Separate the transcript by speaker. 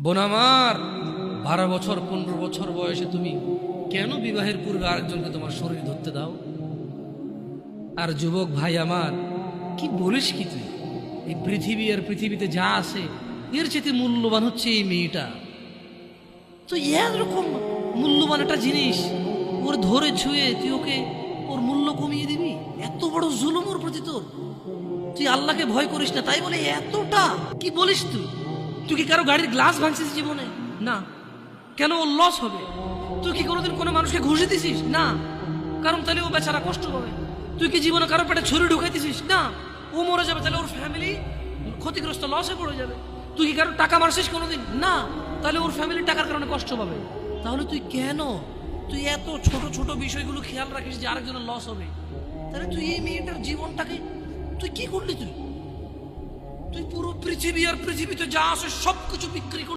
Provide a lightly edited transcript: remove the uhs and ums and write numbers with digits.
Speaker 1: বোন আমার, 12 বছর 15 বছর বয়সে তুমি কেন বিবাহের পূর্বে আরেকজনকে তোমার শরীর ধরতে দাও? আর যুবক ভাই আমার, কি বলিস কি তুই? এই পৃথিবী আর পৃথিবীতে যা আছে এর চেয়ে মূল্যবান হচ্ছে এই মেয়েটা। তো এরকম মূল্যবান একটা জিনিস ওর ধরে ছুঁয়ে তুই ওকে ওর মূল্য কমিয়ে দিবি? এত বড় জুলুম ওর প্রতি তোর! তুই আল্লাহকে ভয় করিস না তাই বলে এতটা? কি বলিস তুই? তুই কি কারো গাড়ির গ্লাস ভাঙছিস জীবনে? না। কেন ওর লস হবে? তুই কি কোনোদিন কোনো মানুষকে ঘুষে দিছিস? না। কারণ তাহলে ও বেচারা কষ্ট পাবে। তুই কি জীবনে কারো পেটে ছুরি ঢুকাইতেছিস? না। ও মরে যাবে, তাহলে ওর ফ্যামিলি ক্ষতিগ্রস্ত, লসে পড়ে যাবে। তুই কি কারো টাকা মারছিস কোনোদিন? না। তাহলে ওর ফ্যামিলি টাকার কারণে কষ্ট পাবে। তাহলে তুই এত ছোট ছোট বিষয়গুলো খেয়াল রাখিস যে আরেকজনের লস হবে? তাহলে তুই এই মেয়েটার জীবনটাকে তুই কি করলি? তুই পুরো পৃথিবী আর পৃথিবীতে যা আছে সবকিছু বিক্রি